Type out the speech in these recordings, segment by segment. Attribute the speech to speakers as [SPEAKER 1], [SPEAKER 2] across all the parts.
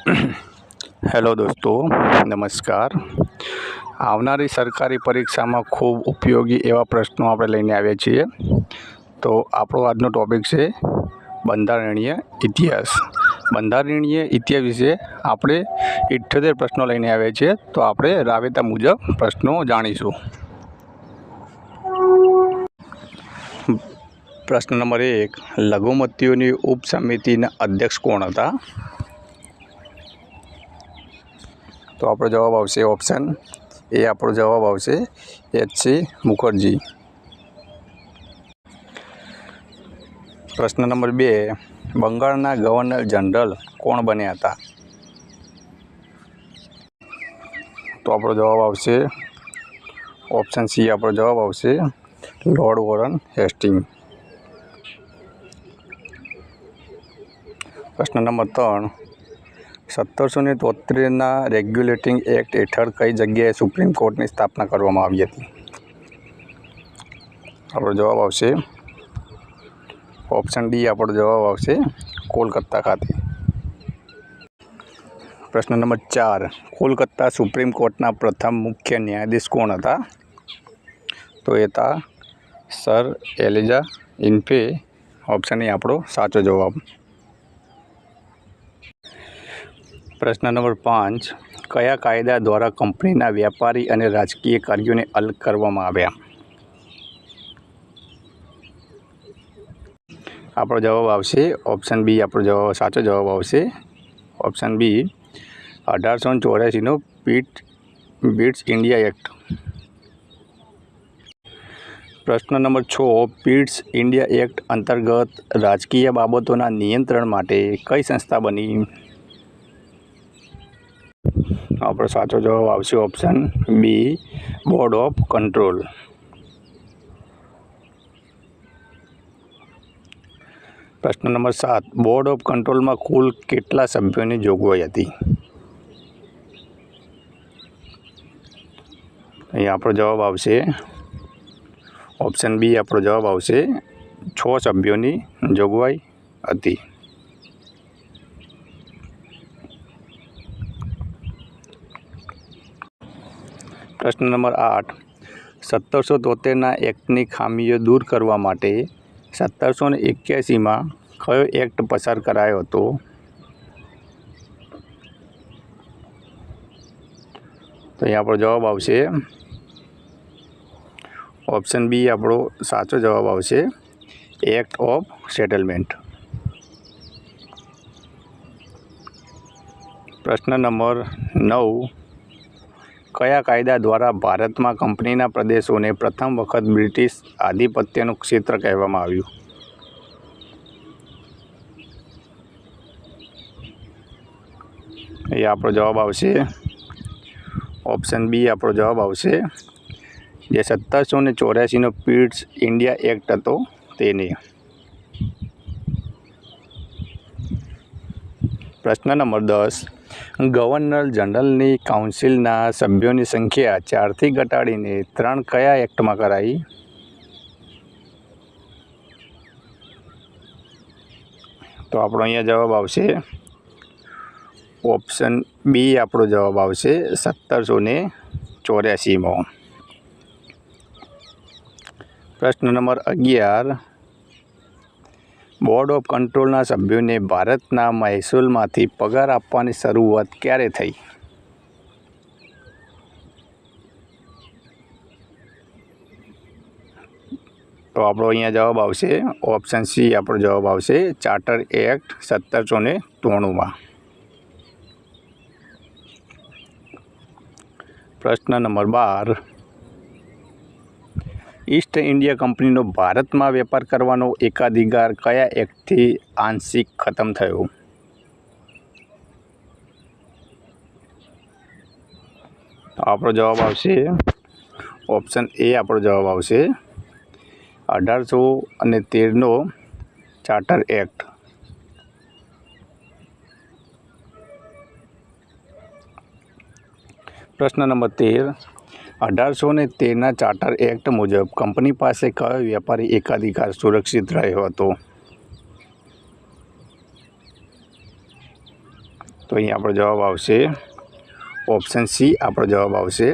[SPEAKER 1] Hello દોસ્તો, નમસ્કાર. આવનારી સરકારી પરીક્ષામાં ખૂબ ઉપયોગી એવા પ્રશ્નો આપણે લઈને આવ્યા છીએ. તો આપણો આજનો ટૉપિક છે બંધારણીય ઇતિહાસ. બંધારણીય ઇતિહાસ વિશે આપણે 78 પ્રશ્નો લઈને આવ્યા છીએ. તો આપણે રાબેતા મુજબ પ્રશ્નો જાણીશું. પ્રશ્ન નંબર 1, લઘુમતીઓની ઉપસમિતિના અધ્યક્ષ કોણ હતા? તો આપણો જવાબ આવશે ઓપ્શન એ. આપણો જવાબ આવશે એચ.સી. મુખર્જી. પ્રશ્ન નંબર 2, બંગાળના ગવર્નર જનરલ કોણ બન્યા હતા? તો આપણો જવાબ આવશે ઓપ્શન સી. આપણો જવાબ આવશે લોર્ડ વોરન હેસ્ટિંગ. પ્રશ્ન નંબર 3, 1773ના રેગ્યુલેટિંગ એક્ટ હેઠળ કઈ જગ્યાએ સુપ્રીમ કોર્ટની સ્થાપના કરવામાં આવી હતી? આપણો જવાબ આવશે ઓપ્શન ડી. આપણો જવાબ આવશે કોલકાતા ખાતે. પ્રશ્ન નંબર 4, કોલકાતા સુપ્રીમ કોર્ટના પ્રથમ મુખ્ય ન્યાયાધીશ કોણ હતા? તો એ હતા સર એલિજા ઇન્ફે. ઓપ્શન એ આપણો સાચો જવાબ. પ્રશ્ન નંબર 5, કયા કાયદા દ્વારા કંપનીના વ્યાપારી અને રાજકીય કાર્યોને અલગ કરવામાં આવ્યા? આપણો જવાબ આવશે ઓપ્શન બી. આપણો જવાબ સાચો જવાબ આવશે ઓપ્શન બી. 1884નો પિટ્સ ઇન્ડિયા એક્ટ. પ્રશ્ન નંબર 6, પિટ્સ ઇન્ડિયા એક્ટ અંતર્ગત રાજકીય બાબતોના નિયંત્રણ માટે કઈ સંસ્થા બની? આપણો સાચો જવાબ આવશે option B. Board of control. પ્રશ્ન નંબર 7, બોર્ડ ઓફ કંટ્રોલમાં કુલ કેટલા સભ્યોની જોગવાઈ હતી? અહીં આપણો જવાબ આવશે ઓપ્શન બી. આપણો જવાબ આવશે 6 સભ્યોની જોગવાઈ હતી. પ્રશ્ન નંબર 8, 1773ના એક્ટની ખામીઓ દૂર કરવા માટે 1781માં કયો એક્ટ પસાર કરાયો હતો? તો અહીં આપણો જવાબ આવશે ઓપ્શન બી. આપણો સાચો જવાબ આવશે એક્ટ ઓફ સેટલમેન્ટ. પ્રશ્ન નંબર 9, કયા કાયદા દ્વારા ભારતમાં કંપનીના પ્રદેશોને પ્રથમ વખત બ્રિટિશ આધિપત્યનું ક્ષેત્ર કહેવામાં આવ્યું? એ આપણો જવાબ આવશે ઓપ્શન બી. આપણો જવાબ આવશે જે 1784નો પિટ્સ ઇન્ડિયા એક્ટ હતો તેને. પ્રશ્ન નંબર 10, ગવર્નર જનરલની કાઉન્સિલના સભ્યોની સંખ્યા 4થી ઘટાડીને 3 કયા એક્ટમાં કરાઈ? તો આપણો અહીંયા જવાબ આવશે ઓપ્શન બી. આપણો જવાબ આવશે 1784માં. પ્રશ્ન નંબર 11, બોર્ડ ઓફ કંટ્રોલના સભ્યોને ભારતના મહેસૂલમાંથી પગાર આપવાની શરૂઆત ક્યારે થઈ? તો આપણો અહીંયા જવાબ આવશે ઓપ્શન સી. આપણો જવાબ આવશે ચાર્ટર એક્ટ 1793માં. પ્રશ્ન નંબર 12, ઈસ્ટ ઇન્ડિયા કંપનીનો ભારતમાં વેપાર કરવાનો એકાધિકાર કયા એક્ટથી આંશિક ખતમ થયો? તો આપણો જવાબ આવશે ઓપ્શન એ. આપણો જવાબ આવશે 1813નો ચાર્ટર એક્ટ. પ્રશ્ન નંબર 13, 1813ના ચાર્ટર એક્ટ મુજબ કંપની પાસે કયો વ્યાપારી એકાધિકાર સુરક્ષિત રહ્યો હતો? તો અહીં આપણો જવાબ આવશે ઓપ્શન સી આપણો જવાબ આવશે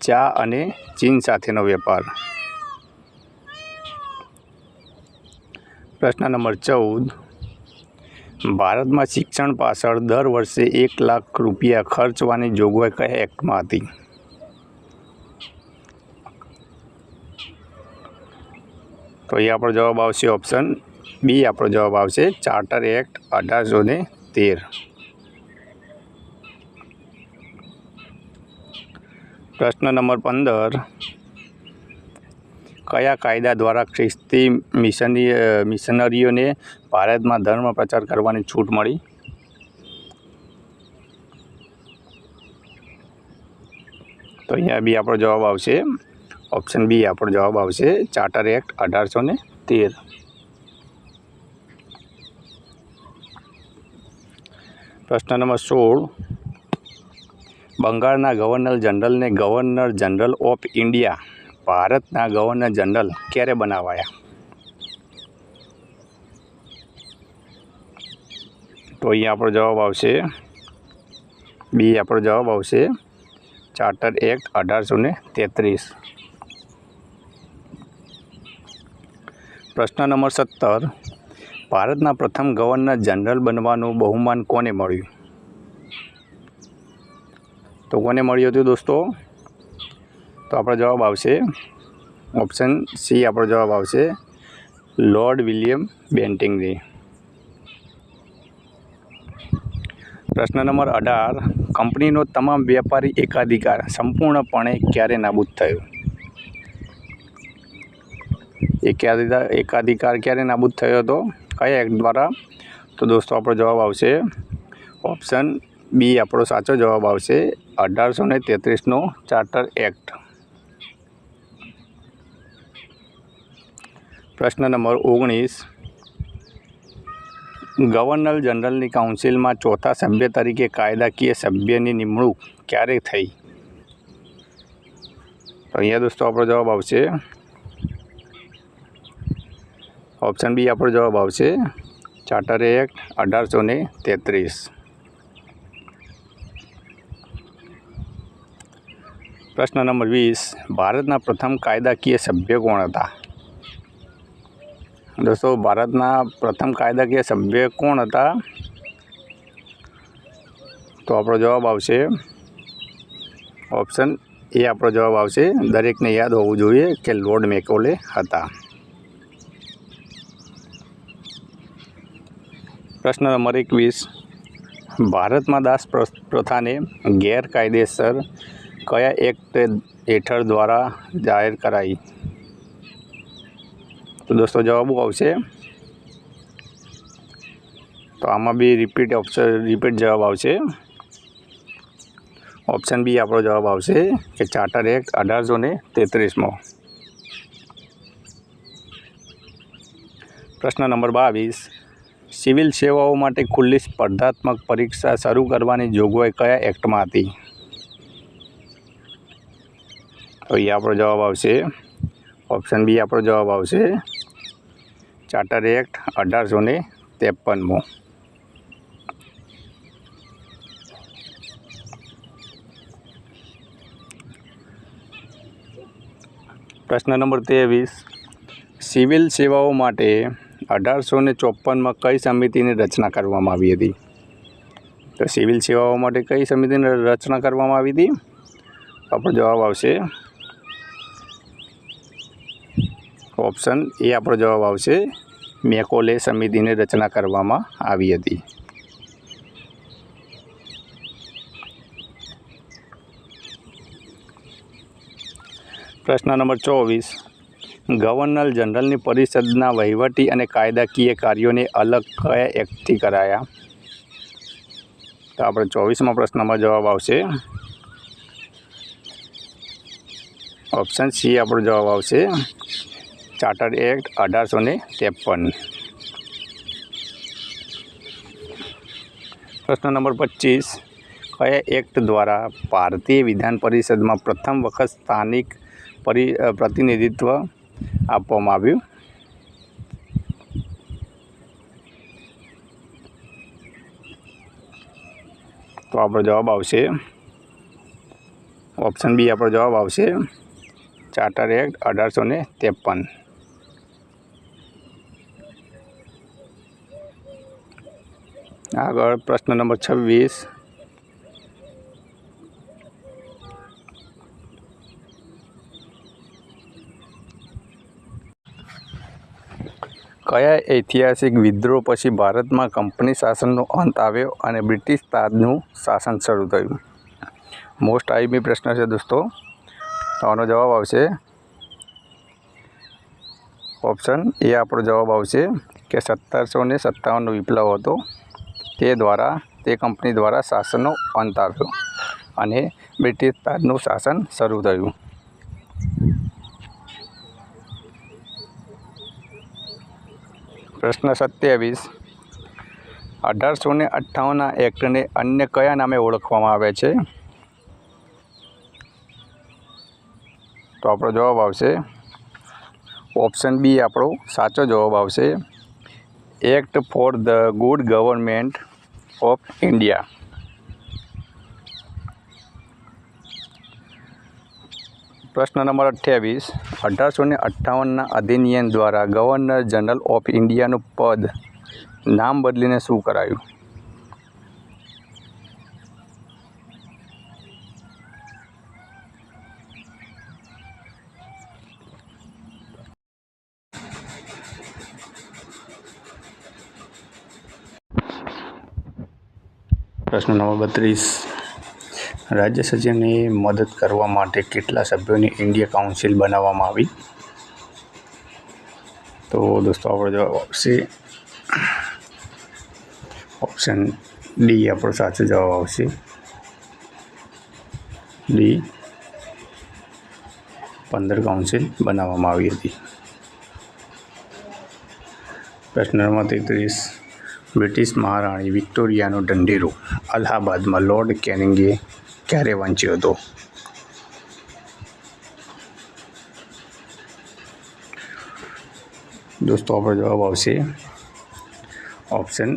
[SPEAKER 1] ચા અને ચીન સાથેનો વેપાર. પ્રશ્ન નંબર 14. ભારતમાં શિક્ષણ પાછળ દર વર્ષે 1 લાખ રૂપિયા ખર્ચવાની જોગવાઈ કયા એક્ટમાં હતી? તો અહીં આપણો જવાબ આવશે ઓપ્શન બી આપણો જવાબ આવશે ચાર્ટર એક્ટ 1813. પ્રશ્ન નંબર 15. કયા કાયદા દ્વારા ખ્રિસ્તી મિશનરીઓને ભારતમાં ધર્મ પ્રચાર કરવાની છૂટ મળી? તો અહીંયા બી આપણો જવાબ આવશે ઓપ્શન બી આપણો જવાબ આવશે ચાર્ટર એક્ટ 1813. પ્રશ્ન નંબર 16. બંગાળના ગવર્નર જનરલને ગવર્નર જનરલ ઓફ ઇન્ડિયા ભારતના ગવર્નર જનરલ ક્યારે બનાવાયા? તો અહીંયા આપણો જવાબ આવશે બી આપણો જવાબ આવશે ચાર્ટર એક્ટ 1833. પ્રશ્ન નંબર 17. ભારતના પ્રથમ ગવર્નર જનરલ બનવાનું બહુમાન કોને મળ્યું? તો કોને મળ્યું હતું દોસ્તો? તો આપણો જવાબ આવશે ઓપ્શન સી આપણો જવાબ આવશે લોર્ડ વિલિયમ બેન્ટિંગને. પ્રશ્ન નંબર 18. કંપનીનો તમામ વ્યાપારી એકાધિકાર સંપૂર્ણપણે ક્યારે નાબૂદ થયો? એકાધિકાર ક્યારે નાબૂદ થયો હતો? કયા એક્ટ દ્વારા? તો દોસ્તો આપણો જવાબ આવશે ઓપ્શન બી આપણો સાચો જવાબ આવશે 1833નો ચાર્ટર એક્ટ. પ્રશ્ન નંબર 19. ગવર્નર જનરલની કાઉન્સિલમાં ચોથા સભ્ય તરીકે કાયદાકીય સભ્યની નિમણૂક ક્યારે થઈ? તો અહીંયા દોસ્તો આપણો જવાબ આવશે ઓપ્શન બી આપણો જવાબ આવશે ચાર્ટર એક્ટ 1833. પ્રશ્ન નંબર 20. ભારતના પ્રથમ કાયદાકીય સભ્ય કોણ હતા? દોસ્તો ભારતના પ્રથમ કાયદાકીય સભ્ય કોણ હતા? તો આપણો જવાબ આવશે ઓપ્શન એ આપણો જવાબ આવશે દરેકને યાદ હોવું જોઈએ કે લોર્ડ મેકોલે હતા. પ્રશ્ન નંબર 21. ભારતમાં દાસ પ્રથાને ગેરકાયદેસર કયા એક્ટ હેઠળ દ્વારા જાહેર કરાઈ? તો દોસ્તો જવાબ આવશે તો આમાં બી રિપીટ જવાબ આવશે ઓપ્શન બી આપણો જવાબ આવશે કે ચાર્ટર એક્ટ 1833માં. પ્રશ્ન નંબર 22. સિવિલ સેવાઓ માટે ખુલ્લી સ્પર્ધાત્મક પરીક્ષા શરૂ કરવાની જોગવાઈ કયા એક્ટમાં હતી? તો એ આપણો જવાબ આવશે ઓપ્શન બી આપણો જવાબ આવશે ચાર્ટર એક્ટ 1853માં. પ્રશ્ન નંબર 23. સિવિલ સેવાઓ માટે 1854માં કઈ સમિતિની રચના કરવામાં આવી હતી? તો સિવિલ સેવાઓ માટે કઈ સમિતિની રચના કરવામાં આવી હતી? આપણો જવાબ આવશે ઓપ્શન એ આપણો જવાબ આવશે મેકોલે સમિતિની રચના કરવામાં આવી હતી. પ્રશ્ન નંબર 24. ગવર્નર જનરલની પરિષદના વહીવટી અને કાયદાકીય કાર્યોને અલગ કયા એક્ટથી કરાયા? તો આપણે 24મા પ્રશ્નમાં જવાબ આવશે ઓપ્શન સી આપણો જવાબ આવશે ચાર્ટર એક્ટ 1853. પ્રશ્ન નંબર 25. કયા એક્ટ દ્વારા ભારતીય વિધાન પરિષદમાં પ્રથમ વખત સ્થાનિક પ્રતિનિધિત્વ આપવામાં આવ્યું? તો આપણો જવાબ આવશે ઓપ્શન બી. આપણો જવાબ આવશે ચાર્ટર એક્ટ 1853. આગળ પ્રશ્ન નંબર 26. કયા ઐતિહાસિક વિદ્રોહ પછી ભારતમાં કંપની શાસનનો અંત આવ્યો અને બ્રિટિશ તાજનું શાસન શરૂ થયું? મોસ્ટ આઈએમપી પ્રશ્ન છે દોસ્તો. તો આનો જવાબ આવશે ઓપ્શન એ. આપણો જવાબ આવશે કે 1757નો વિપ્લવ હતો તે કંપની દ્વારા શાસનનો અંત આવ્યો અને બ્રિટિશ તાજનું શાસન શરૂ થયું. પ્રશ્ન 27. 1858ના એક્ટને અન્ય કયા નામે ઓળખવામાં આવે છે? તો આપણો જવાબ આવશે ઓપ્શન બી. આપણો સાચો જવાબ આવશે act for the good government of India. પ્રશ્ન નંબર 28. 1858ના અધિનિયમ દ્વારા ગવર્નર જનરલ ઓફ ઇન્ડિયાનું પદ નામ બદલીને શું કરાયું? પ્રશ્ન નંબર 32. રાજ્ય સચિવને મદદ કરવા માટે કેટલા સભ્યોની ઇન્ડિયા કાઉન્સિલ બનાવવામાં આવી? તો દોસ્તો આપણો જવાબ આવશે ઓપ્શન ડી. આપણો સાચો જવાબ આવશે ડી. 15 કાઉન્સિલ બનાવવામાં આવી હતી. પ્રશ્ન નંબર 33. બ્રિટિશ મહારાણી વિક્ટોરિયાનો ઢંઢેરો અલ્હાબાદમાં લોર્ડ કેનિંગે ક્યારે વાંચ્યો હતો? દોસ્તો આપણો જવાબ આવશે ઓપ્શન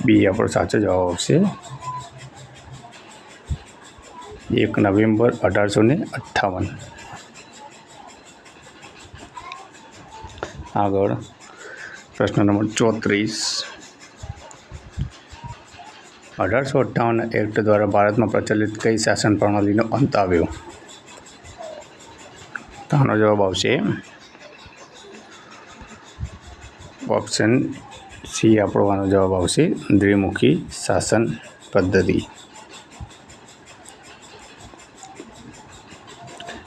[SPEAKER 1] બી. આપણો સાચો જવાબ આવશે 1 નવેમ્બર 1858. આગળ પ્રશ્ન નંબર 34. 1858 એક્ટ દ્વારા ભારતમાં પ્રચલિત કઈ શાસન પ્રણાલીનો અંત આવ્યો? તો આનો જવાબ આવશે ઓપ્શન સી. આપણો આનો જવાબ આવશે દ્વિમુખી શાસન પદ્ધતિ.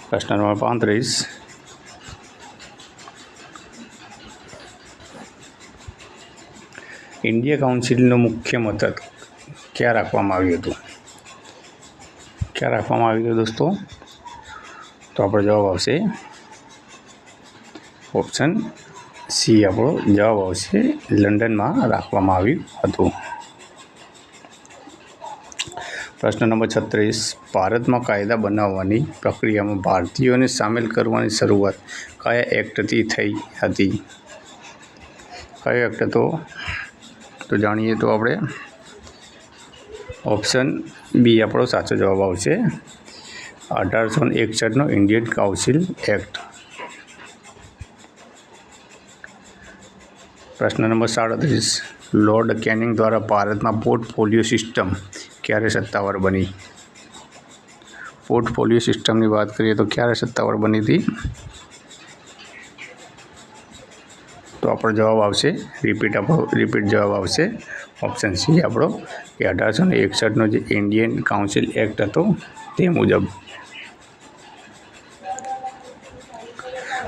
[SPEAKER 1] પ્રશ્ન નંબર 35. ઇન્ડિયા કાઉન્સિલનું મુખ્ય મથક ક્યાં રાખવામાં આવ્યું હતું? દોસ્તો? તો આપણો જવાબ આવશે ઓપ્શન સી. આપણો જવાબ આવશે લંડનમાં રાખવામાં આવ્યું હતું. પ્રશ્ન નંબર 36. ભારતમાં કાયદા બનાવવાની પ્રક્રિયામાં ભારતીયોને સામેલ કરવાની શરૂઆત કયા એક્ટથી થઈ હતી? કયો એક્ટ હતો? તો જાણીએ તો આપણે ઓપ્શન બી. આપણો સાચો જવાબ આવશે 1861નો ઇન્ડિયન કાઉન્સિલ એક્ટ. પ્રશ્ન નંબર 37. લોર્ડ કેનિંગ દ્વારા ભારતમાં પોર્ટફોલિયો સિસ્ટમ ક્યારે સત્તાવાર બની? પોર્ટફોલિયો સિસ્ટમની વાત કરીએ તો ક્યારે સત્તાવાર બની હતી? તો આપણો જવાબ આવશે રિપીટ જવાબ આવશે ઓપ્શન સી. આપણો કે 1861નો જે ઇન્ડિયન કાઉન્સિલ એક્ટ હતો તે મુજબ.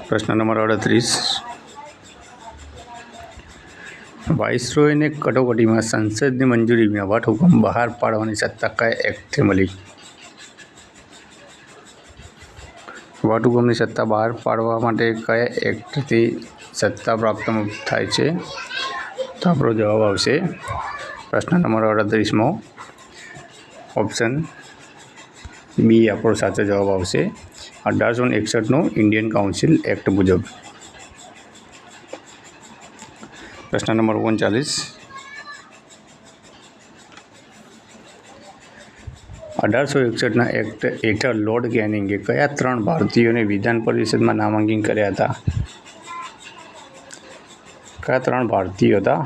[SPEAKER 1] પ્રશ્ન નંબર 38. વાઇસરોયને કટોકટીમાં સંસદની મંજૂરી વિના વટહુકમ બહાર પાડવાની સત્તા કયા એક્ટથી મળી? વટહુકમની સત્તા બહાર પાડવા માટે કયા એક્ટથી સત્તા પ્રાપ્ત થાય છે? તો આપણો જવાબ આવશે પ્રશ્ન નંબર 38માં ઓપ્શન બી. આપણો સાચો જવાબ આવશે 1861નો ઇન્ડિયન કાઉન્સિલ એક્ટ મુજબ. પ્રશ્ન નંબર 39. 1861ના એક્ટ હેઠળ લોર્ડ કેનિંગે કયા 3 ભારતીયોને વિધાન પરિષદમાં નામાંકિત કર્યા હતા? કયા 3 ભારતીયો હતા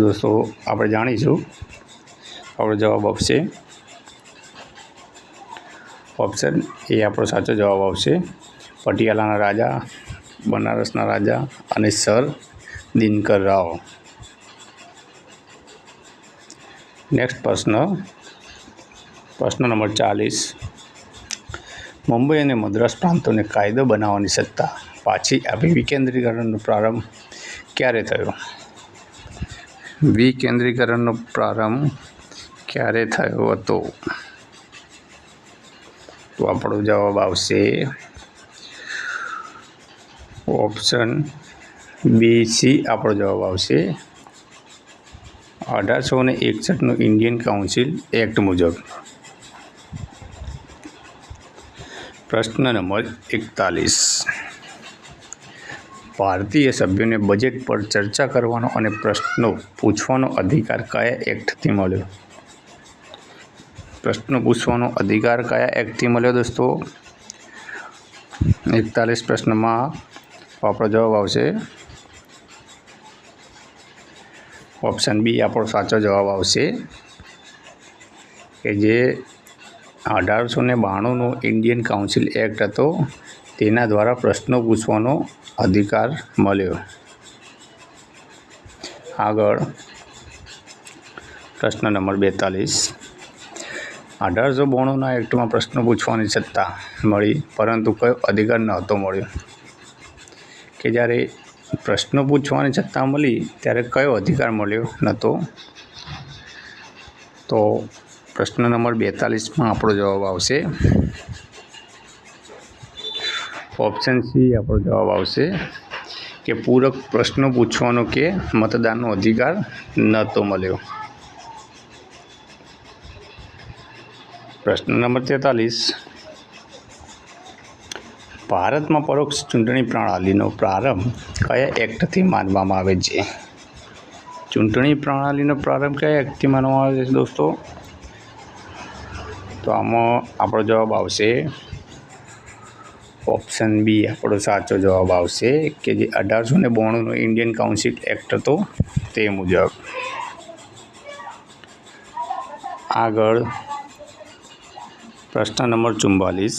[SPEAKER 1] દોસ્તો? આપણે જાણીશું. આપણો જવાબ આવશે ઓપ્શન એ આપણો સાચો જવાબ આવશે. પટિયાલાના રાજા, બનારસના રાજા અને સર દિનકર રાવ. નેક્સ્ટ પ્રશ્ન નંબર 40. મુંબઈ અને મદ્રાસ પ્રાંતોને કાયદો બનાવવાની સત્તા પાછી આપી વિકેન્દ્રીકરણનો પ્રારંભ ક્યારે થયો? વિકેન્દ્રીકરણનો પ્રારંભ ક્યારે થયો હતો? તો આપણો જવાબ આવશે ઓપ્શન બી સી આપણો જવાબ આવશે 1861નું ઇન્ડિયન કાઉન્સિલ એક્ટ મુજબ. પ્રશ્ન નંબર 41. ભારતીય સભ્યોને બજેટ પર ચર્ચા કરવાનો અને પ્રશ્નો પૂછવાનો અધિકાર કયા એક્ટથી મળ્યો? પ્રશ્નો પૂછવાનો અધિકાર કયા એક્ટથી મળ્યો દોસ્તો? 41 પ્રશ્નમાં આપણો જવાબ આવશે ઓપ્શન બી આપણો સાચો જવાબ આવશે કે જે 1892નો ઇન્ડિયન કાઉન્સિલ એક્ટ હતો તેના દ્વારા પ્રશ્નો પૂછવાનો અધિકાર મળ્યો. આગળ પ્રશ્ન નંબર 42. 1892ના એક્ટમાં પ્રશ્નો પૂછવાની સત્તા મળી પરંતુ કયો અધિકાર નહોતો મળ્યો? કે જ્યારે પ્રશ્નો પૂછવાની સત્તા મળી ત્યારે કયો અધિકાર મળ્યો નહોતો? તો પ્રશ્ન નંબર 42માં આપણો જવાબ આવશે ઓપ્શન સી આપણો જવાબ આવશે કે પૂરક પ્રશ્નો પૂછવાનો કે મતદાનનો અધિકાર નહોતો મળ્યો. પ્રશ્ન નંબર 43. ભારતમાં પરોક્ષ ચૂંટણી પ્રણાલીનો પ્રારંભ કયા એક્ટથી માનવામાં આવે છે? ચૂંટણી પ્રણાલીનો પ્રારંભ કયા એક્ટથી માનવામાં આવે છે દોસ્તો? તો આમાં આપણો જવાબ આવશે ઓપ્શન બી આપણો સાચો જવાબ આવશે કે જે 1892નો ઇન્ડિયન કાઉન્સિલ એક્ટ હતો તે મુજબ. આગળ પ્રશ્ન નંબર 44.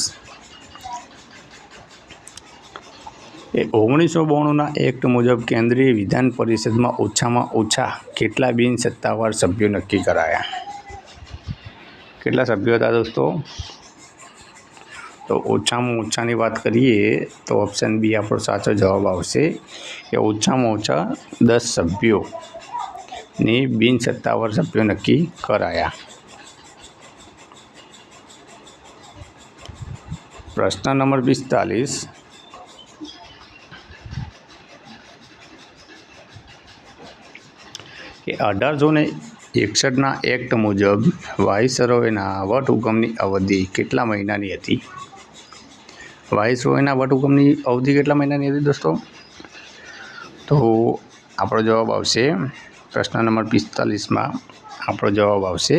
[SPEAKER 1] એ 1992ના એક્ટ મુજબ કેન્દ્રીય વિધાન પરિષદમાં ઓછામાં ઓછા કેટલા બિનસત્તાવાર સભ્યો નક્કી કરાયા? કેટલા સભ્યો હતા દોસ્તો? તો ઓછામાં ઓછાની વાત કરીએ તો ઓપ્શન બી આપણો સાચો જવાબ આવશે કે ઓછામાં ઓછા 10 સભ્યોની બિનસત્તાવાર સભ્યો નક્કી કરાયા. પ્રશ્ન નંબર 45. કે 1861ના એક્ટ મુજબ વાઇસરોયના વટહુકમની અવધિ કેટલા મહિનાની હતી? વાઇસરોયના વટહુકમની અવધિ કેટલા મહિનાની હતી દોસ્તો? તો આપણો જવાબ આવશે પ્રશ્ન નંબર 45માં આપણો જવાબ આવશે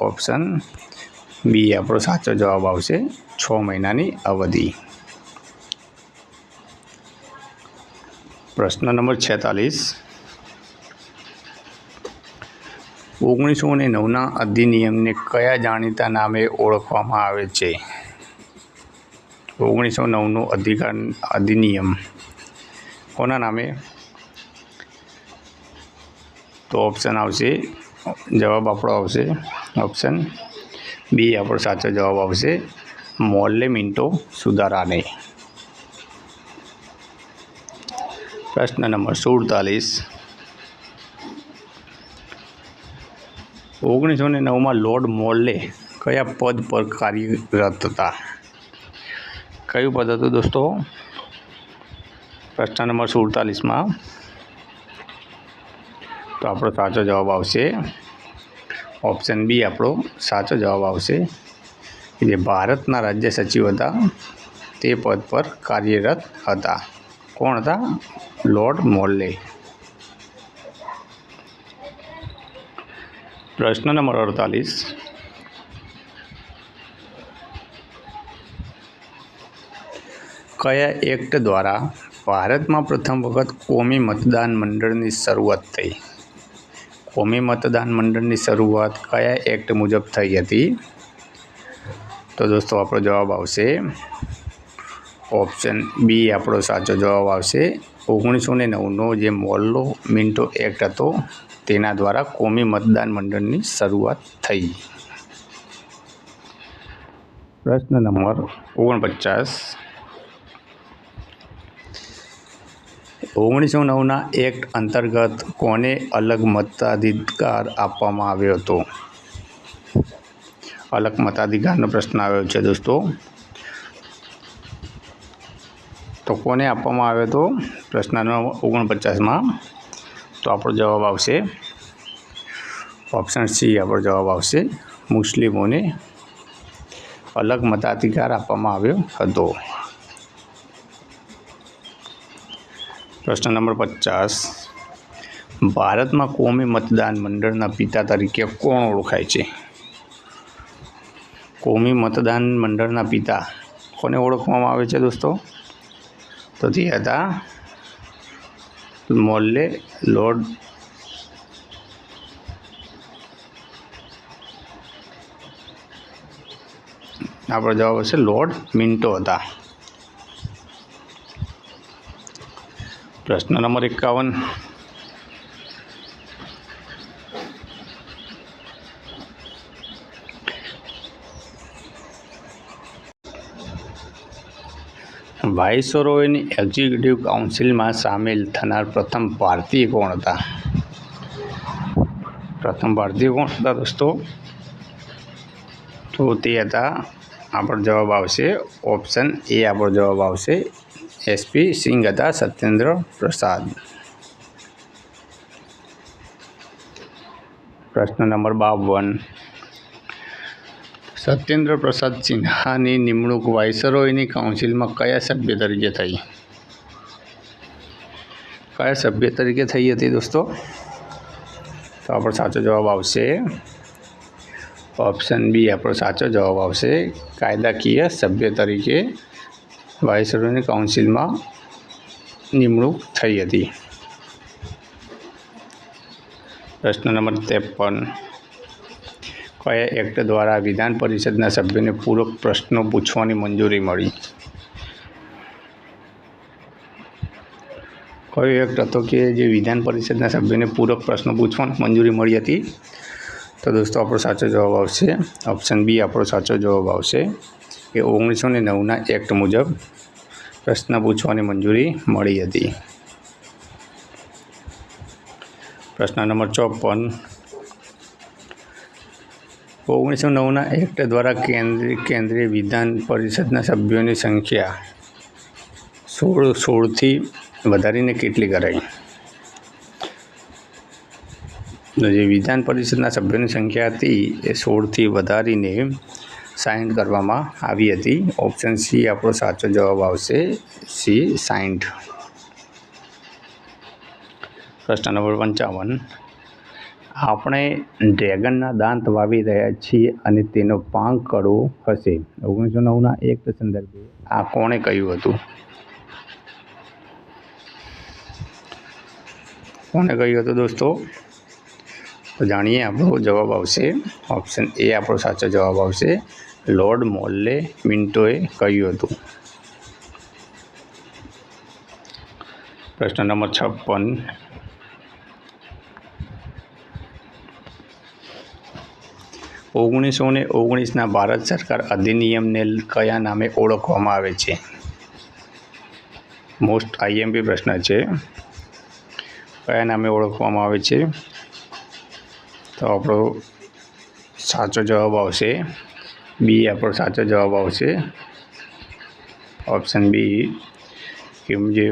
[SPEAKER 1] ઓપ્શન બી આપણો સાચો જવાબ આવશે 6 મહિનાની અવધિ. પ્રશ્ન નંબર 46. 1909ના અધિનિયમને કયા જાણીતા નામે ઓળખવામાં આવે છે? 1909નો અધિનિયમ કોના નામે? તો ઓપ્શન આવશે જવાબ આપણો આવશે ઓપ્શન બી આપણો સાચો જવાબ આવશે મોર્લે મિન્ટો સુધારાને. પ્રશ્ન નંબર 47. 1909માં લોર્ડ મોર્લે કયા પદ પર કાર્યરત હતા? કયું પદ હતું દોસ્તો? પ્રશ્ન નંબર 47માં તો આપણો સાચો જવાબ આવશે ઓપ્શન બી આપણો સાચો જવાબ આવશે જે ભારતના રાજ્ય સચિવ હતા તે પદ પર કાર્યરત હતા. કોણ હતા? Lord Morley. પ્રશ્ન નંબર 48. કયા એક્ટ દ્વારા ભારતમાં પ્રથમ વખત કોમી મતદાન મંડળની શરૂઆત થઈ? કોમી મતદાન મંડળની શરૂઆત કયા એક્ટ મુજબ થઈ હતી? તો દોસ્તો આપણો જવાબ આવશે ઓપ્શન બી આપણો સાચો જવાબ આવશે 1909નો જે મોલ્લો મિન્ટો એક્ટ હતો તેના દ્વારા કોમી મતદાન મંડળની શરૂઆત થઈ. પ્રશ્ન નંબર 49. 1909ના એક્ટ અંતર્ગત કોને અલગ મતાધિકાર આપવામાં આવ્યો હતો? અલગ મતાધિકારનો પ્રશ્ન આવ્યો છે દોસ્તો. તો કોને આપવામાં આવ્યો હતો પ્રશ્ન નંબર 49માં? તો આપણો જવાબ આવશે ઓપ્શન સી આપણો જવાબ આવશે મુસ્લિમોને અલગ મતાધિકાર આપવામાં આવ્યો હતો. પ્રશ્ન નંબર 50. ભારતમાં કોમી મતદાન મંડળના પિતા તરીકે કોણ ઓળખાય છે? કોમી મતદાન મંડળના પિતા કોને ઓળખવામાં આવે છે દોસ્તો? તો તે હતા મોલ્લે લોર્ડ આપણો જવાબ હશે લોર્ડ મિન્ટો હતા. પ્રશ્ન નંબર 51. વાઇસરોયની એક્ઝિક્યુટિવ કાઉન્સિલમાં સામેલ થનાર પ્રથમ ભારતીય કોણ હતા? પ્રથમ ભારતીય કોણ હતા દોસ્તો? તો તે હતા આપણો જવાબ આવશે ઓપ્શન એ આપણો જવાબ આવશે એસપી સિંઘ હતા સત્યેન્દ્ર પ્રસાદ. પ્રશ્ન નંબર 52. સત્યેન્દ્ર પ્રસાદ સિન્હાની નિમણૂક વાઇસરોયની કાઉન્સિલમાં કયા સભ્ય તરીકે થઈ? કયા સભ્ય તરીકે થઈ હતી દોસ્તો? તો આપણો સાચો જવાબ આવશે ઓપ્શન બી આપણો સાચો જવાબ આવશે કાયદાકીય સભ્ય તરીકે વાઇસરોયની કાઉન્સિલમાં નિમણૂક થઈ હતી. પ્રશ્ન નંબર 53. કયા એક્ટ દ્વારા વિધાન પરિષદના સભ્યોને પૂરક પ્રશ્નો પૂછવાની મંજૂરી મળી? કયો એક્ટ હતો કે જે વિધાન પરિષદના સભ્યોને પૂરક પ્રશ્નો પૂછવાની મંજૂરી મળી હતી? તો દોસ્તો આપણો સાચો જવાબ આવશે ઓપ્શન બી આપણો સાચો જવાબ આવશે કે 1909ના એક્ટ મુજબ પ્રશ્ન પૂછવાની મંજૂરી મળી હતી. પ્રશ્ન નંબર 54. 1909ના એક્ટ દ્વારા કેન્દ્રીય વિધાન પરિષદના સભ્યોની સંખ્યા 16થી વધારીને કેટલી કરાઈ? જે વિધાન પરિષદના સભ્યોની સંખ્યા હતી એ 16થી વધારીને 60 કરવામાં આવી હતી. ઓપ્શન સી આપણો સાચો જવાબ આવશે સી 60. પ્રશ્ન નંબર 55. આપણે ડ્રેગનના દાંત વાવી રહ્યા છીએ અને તેનો પાંખ કડવો હશે. 1909ના એક્ટ સંદર્ભે આ કોણે કહ્યું હતું? કોણે કહ્યું હતું દોસ્તો? તો જાણીએ આપણો જવાબ આવશે ઓપ્શન એ આપણો સાચો જવાબ આવશે લોર્ડ મોલ્લે મિન્ટોએ કહ્યું હતું. પ્રશ્ન નંબર 56. 1919ના ભારત સરકાર અધિનિયમને કયા નામે ઓળખવામાં આવે છે? મોસ્ટ આઈએમપી પ્રશ્ન છે. કયા નામે ઓળખવામાં આવે છે? તો આપણો સાચો જવાબ આવશે બી આપણો સાચો જવાબ આવશે ઓપ્શન બી કે જે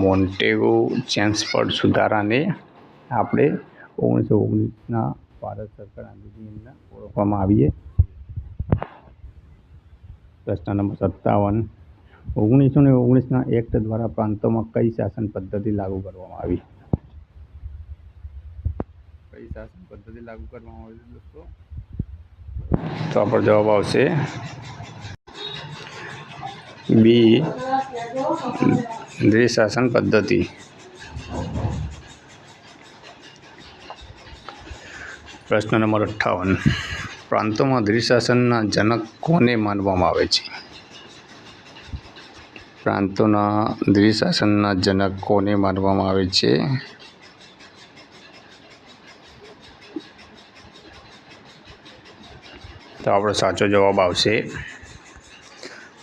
[SPEAKER 1] મોન્ટેગો ચેમ્સફોર્ડ સુધારાને આપણે 1919ના ભારત સરકાર અધિનિયમના ઓળખવામાં આવીએ. પ્રશ્ન નંબર 57. 1919ના એક્ટ દ્વારા પ્રાંતોમાં કઈ શાસન પદ્ધતિ લાગુ કરવામાં આવી? કઈ શાસન પદ્ધતિ લાગુ કરવામાં આવી દોસ્તો? તો આપણો જવાબ આવશે બી દ્વિશાસન પદ્ધતિ. પ્રશ્ન નંબર 58. પ્રાંતોમાં દ્વિશાસનના જનક કોને માનવામાં આવે છે? પ્રાંતોના દ્વિશાસનના જનક કોને માનવામાં આવે છે? તો આપણો સાચો જવાબ આવશે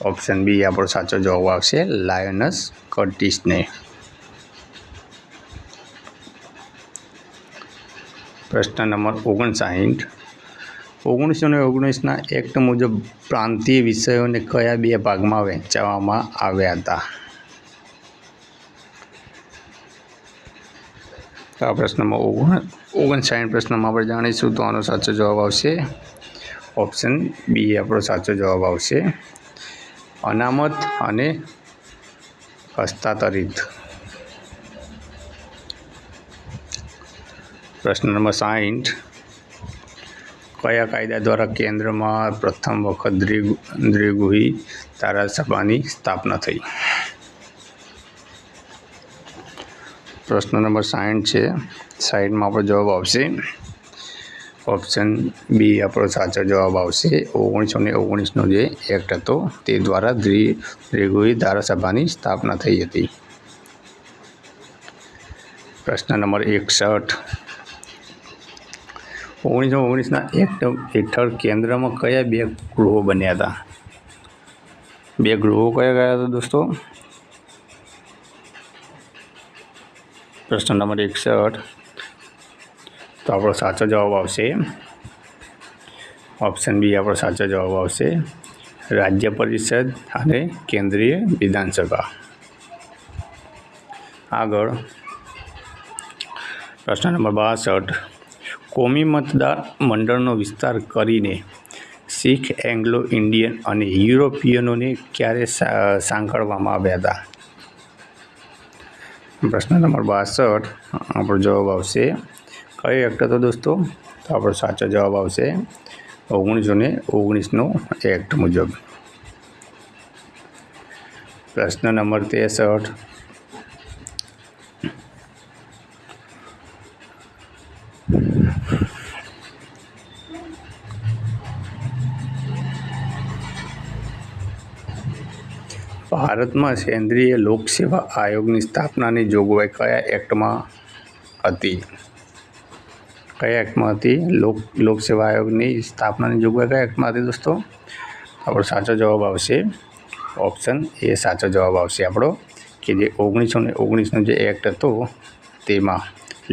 [SPEAKER 1] ઓપ્શન બી. આપણો સાચો જવાબ આવશે લાયનસ કર્ટિસને. પ્રશ્ન નંબર 59. 1919ના એક્ટ મુજબ પ્રાંતીય વિષયોને કયા બે ભાગમાં વહેંચવામાં આવ્યા હતા? આ પ્રશ્નમાં 59 પ્રશ્નમાં આપણે જાણીશું. તો આનો સાચો જવાબ આવશે ઓપ્શન બી. આપણો સાચો જવાબ આવશે અનામત અને હસ્તાંતરિત. પ્રશ્ન નંબર 60. કયા કાયદા દ્વારા કેન્દ્રમાં પ્રથમ વખત દ્વિગુહી ધારાસભાની સ્થાપના થઈ? પ્રશ્ન નંબર 60 છે. 60માં આપણો જવાબ આવશે ઓપ્શન બી. આપણો સાચો જવાબ આવશે 1919નો જે એક્ટ હતો તે દ્વારા દ્વિગુહી ધારાસભાની સ્થાપના થઈ હતી. પ્રશ્ન નંબર 61. 1919ના એક્ટ હેઠળ કેન્દ્રમાં કયા બે ગૃહો બન્યા હતા? બે ગૃહો કયા ગયા હતા દોસ્તો? પ્રશ્ન નંબર 61. તો આપણો સાચો જવાબ આવશે ઓપ્શન બી. આપણો સાચો જવાબ આવશે રાજ્ય પરિષદ અને કેન્દ્રીય વિધાનસભા. આગળ પ્રશ્ન નંબર 62. કોમી મતદાર મંડળનો વિસ્તાર કરીને શીખ, એંગ્લો ઇન્ડિયન અને યુરોપિયનોને ક્યારે સાંકળવામાં આવ્યા હતા? પ્રશ્ન નંબર 62. આપણો જવાબ આવશે કયો એક્ટ હતો દોસ્તો? તો આપણો સાચો જવાબ આવશે 1919નો એક્ટ મુજબ. પ્રશ્ન નંબર 63. ભારતમાં કેન્દ્રીય લોકસેવા આયોગની સ્થાપનાની જોગવાઈ કયા એક્ટમાં હતી? કયા એક્ટમાં હતી? લોકસેવા આયોગની સ્થાપનાની જોગવાઈ કયા એક્ટમાં હતી દોસ્તો? આપણો સાચો જવાબ આવશે ઓપ્શન એ. સાચો જવાબ આવશે આપણો કે જે 1919નો જે એક્ટ હતો તેમાં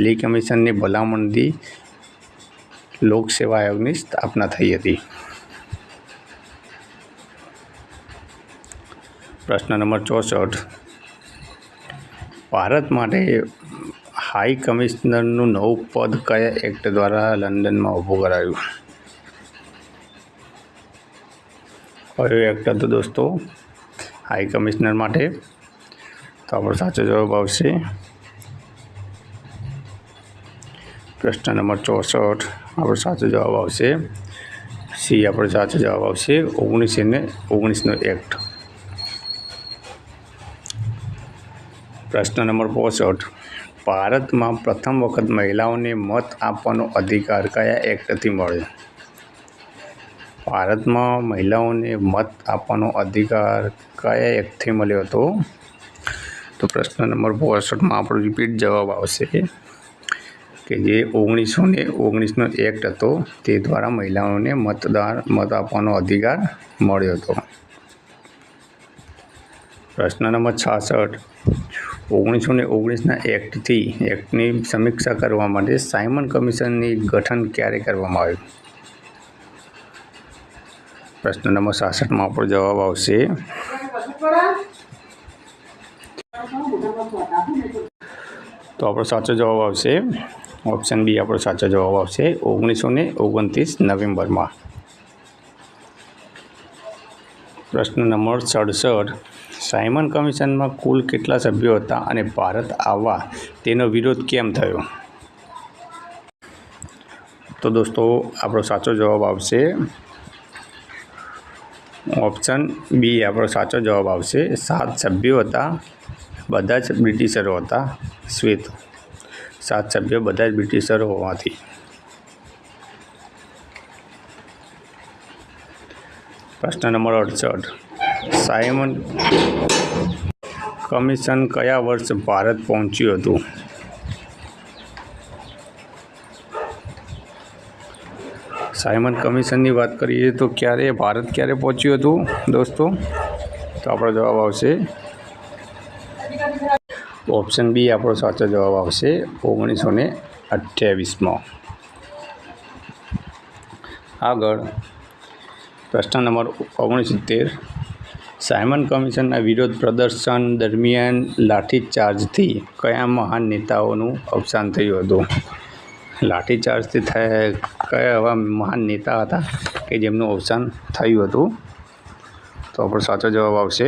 [SPEAKER 1] લી કમિશનની ભલામણથી લોકસેવા આયોગની સ્થાપના થઈ હતી. પ્રશ્ન નંબર 64. ભારત માટે હાઈ કમિશનરનું નવું પદ કયા એક્ટ દ્વારા લંડનમાં ઊભું કરાયું? કયો એક્ટ હતો દોસ્તો હાઈ કમિશનર માટે? તો આપણો સાચો જવાબ આવશે પ્રશ્ન નંબર 64. આપણો સાચો જવાબ આવશે સી. આપણો સાચો જવાબ આવશે 1919નો એક્ટ. પ્રશ્ન નંબર 65. ભારતમાં પ્રથમ વખત મહિલાઓને મત આપવાનો અધિકાર કયા એક્ટથી મળ્યો? ભારતમાં મહિલાઓને મત આપવાનો અધિકાર કયા એક્ટથી મળ્યો હતો? તો પ્રશ્ન નંબર 65માં આપણો રિપીટ જવાબ આવશે કે જે 1919નો એક્ટ હતો તે દ્વારા મહિલાઓને મત આપવાનો અધિકાર મળ્યો હતો. પ્રશ્ન નંબર 66. 1919ના એક્ટની સમીક્ષા કરવા માટે સાયમન કમિશનની ગઠન ક્યારે કરવામાં આવ્યું? પ્રશ્ન નંબર 66માં આપણો જવાબ આવશે તો આપણો સાચો જવાબ આવશે ઓપ્શન બી. આપણો સાચો જવાબ આવશે 1929 નવેમ્બરમાં. પ્રશ્ન નંબર 67. સાયમન કમિશનમાં કુલ કેટલા સભ્યો હતા અને ભારત આવવા તેનો વિરોધ કેમ થયો? તો દોસ્તો આપણો સાચો જવાબ આવશે ઓપ્શન બી આપણો સાચો જવાબ આવશે. 7 સભ્યો હતા, બધા જ બ્રિટિશરો હતા. શ્વેત 7 સભ્યો બધા જ બ્રિટિશરો હોવાથી. પ્રશ્ન નંબર 68. સાયમન કમિશન કયા વર્ષ ભારત પહોંચ્યું હતું? સાયમન કમિશનની વાત કરીએ તો ભારત ક્યારે પહોંચ્યું હતું દોસ્તો? તો આપણો જવાબ આવશે ઓપ્શન બી આપણો સાચો જવાબ આવશે 1928માં. આગળ પ્રશ્ન નંબર 69. સાયમન કમિશનના વિરોધ પ્રદર્શન દરમિયાન લાઠીચાર્જથી કયા મહાન નેતાઓનું અવસાન થયું હતું? લાઠીચાર્જથી કયા એવા મહાન નેતા હતા કે જેમનું અવસાન થયું હતું? તો આપણો સાચો જવાબ આવશે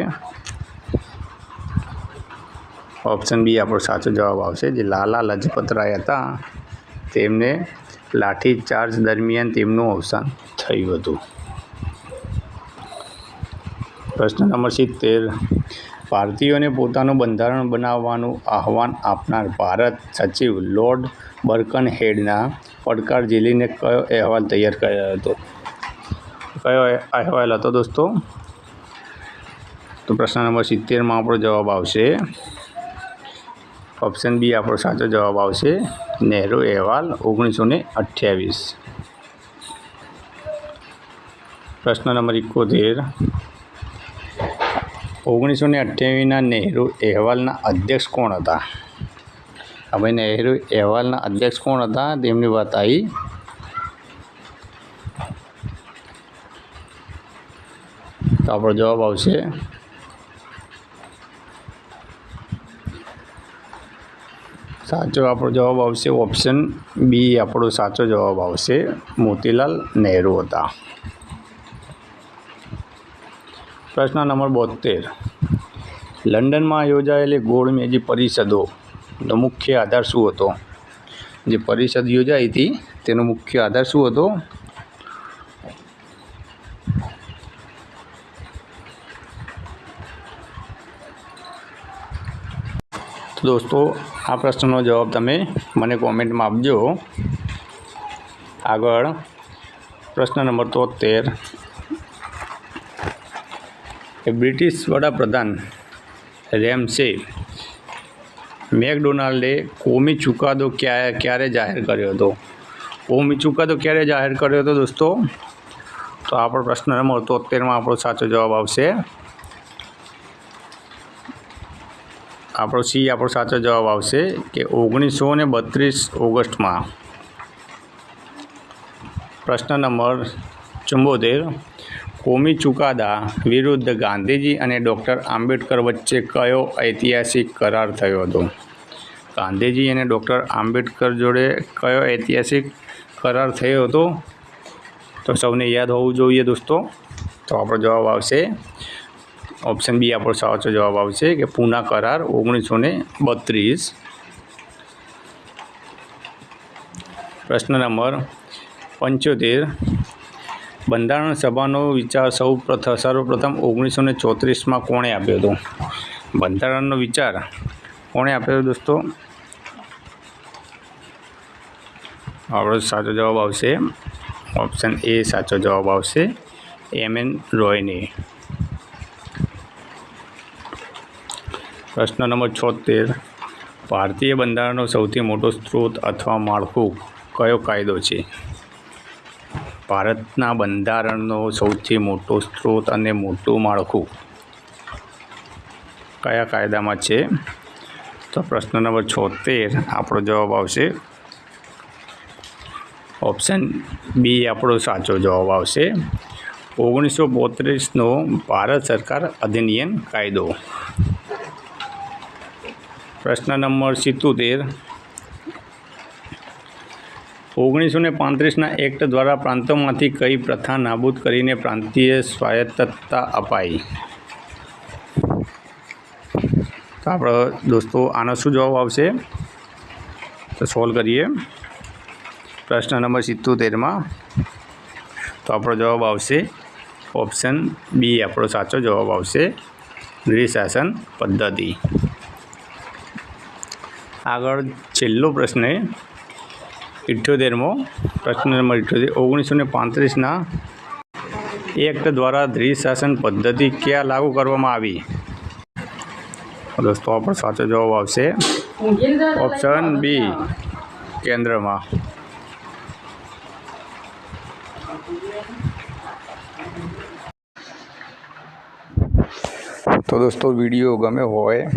[SPEAKER 1] ઓપ્શન બી આપણો સાચો જવાબ આવશે. જે લાલા લજપતરાય હતા તેમને લાઠીચાર્જ દરમિયાન તેમનું અવસાન થયું હતું. પ્રશ્ન નંબર 70. ભારતીયોને પોતાનું બંધારણ બનાવવાનું આહ્વાન આપનાર ભારત સચિવ લોર્ડ બર્કનહેડના પડકાર ઝીલીને કયો અહેવાલ તૈયાર કર્યો હતો? કયો અહેવાલ હતો દોસ્તો? તો પ્રશ્ન નંબર 70માં આપણો જવાબ આવશે ઓપ્શન બી આપણો સાચો જવાબ આવશે નહેરુ અહેવાલ 1928. પ્રશ્ન નંબર 71. 1928ના નહેરુ અહેવાલના અધ્યક્ષ કોણ હતા? હવે નહેરુ અહેવાલના અધ્યક્ષ કોણ હતા તેમની વાત આવી. તો આપણો જવાબ આવશે આપણો જવાબ આવશે ઓપ્શન બી આપણો સાચો જવાબ આવશે મોતીલાલ નહેરુ હતા. પ્રશ્ન નંબર 72. લંડનમાં યોજાયેલી ગોળમેજી પરિષદોનો મુખ્ય આધાર શું હતો? જે પરિષદ યોજાઈ હતી તેનો મુખ્ય આધાર શું હતો? તો દોસ્તો આ પ્રશ્નનો જવાબ તમે મને કોમેન્ટમાં આપજો. આગળ પ્રશ્ન નંબર 73. બ્રિટિશ વડાપ્રધાન રેમસે મેકડોનાલ્ડે કોમી ચુકાદો ક્યારે જાહેર કર્યો હતો? કોમી ચુકાદો ક્યારે જાહેર કર્યો હતો દોસ્તો? તો આપણો પ્રશ્ન નંબર 73માં આપણો સાચો જવાબ આવશે આપણો સાચો જવાબ આવશે કે 1932 ઓગસ્ટમાં. પ્રશ્ન નંબર 74. કોમી ચુકાદા વિરુદ્ધ ગાંધીજી અને ડૉક્ટર આંબેડકર વચ્ચે કયો ઐતિહાસિક કરાર થયો હતો? ગાંધીજી અને ડૉક્ટર આંબેડકર જોડે કયો ઐતિહાસિક કરાર થયો હતો? તો સૌને યાદ હોવું જોઈએ દોસ્તો. તો આપણો જવાબ આવશે ઓપ્શન બી આપણો સાચો જવાબ આવશે કે પૂના કરાર 1932. પ્રશ્ન નંબર 75. બંધારણ સભાનો વિચાર સર્વપ્રથમ 1934માં કોણે આપ્યો હતો? બંધારણનો વિચાર કોણે આપ્યો દોસ્તો? આપણો સાચો જવાબ આવશે ઓપ્શન એ સાચો જવાબ આવશે M.N. રોયને. પ્રશ્ન નંબર 76. ભારતીય બંધારણનો સૌથી મોટો સ્ત્રોત અથવા માળખું કયો કાયદો છે? ભારતના બંધારણનો સૌથી મોટો સ્ત્રોત અને મોટું માળખું કયા કાયદામાં છે? તો પ્રશ્ન નંબર 76 આપણો જવાબ આવશે ઓપ્શન બી આપણો સાચો જવાબ આવશે 1935નો ભારત સરકાર અધિનિયમ કાયદો. પ્રશ્ન નંબર 77. 1935ના એક્ટ દ્વારા પ્રાંતોમાંથી કઈ પ્રથા નાબૂદ કરીને પ્રાંતીય સ્વાયત્તતા અપાઈ? તો આપણો દોસ્તો આનો શું જવાબ આવશે? તો સોલ્વ કરીએ. પ્રશ્ન નંબર 77માં તો આપણો જવાબ આવશે ઓપ્શન બી આપણો સાચો જવાબ આવશે, દ્વિશાસન પદ્ધતિ. આગળ છેલ્લો પ્રશ્ન 78મો પ્રશ્ન નંબર 78. 1935ના એક્ટ દ્વારા દ્વિશાસન પદ્ધતિ ક્યાં લાગુ કરવામાં આવી? દોસ્તો આપણો સાચો જવાબ આવશે ઓપ્શન બી, કેન્દ્રમાં. તો દોસ્તો વિડીયો ગમ્યો હોય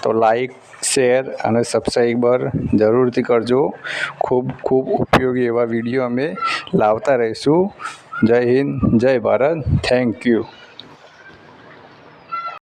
[SPEAKER 1] તો લાઈક, શેર અને સબસ્ક્રાઈબર જરૂરથી કરજો. ખૂબ ખૂબ ઉપયોગી એવા વિડીયો અમે લાવતા રહીશું. જય હિન્દ, જય ભારત. Thank you.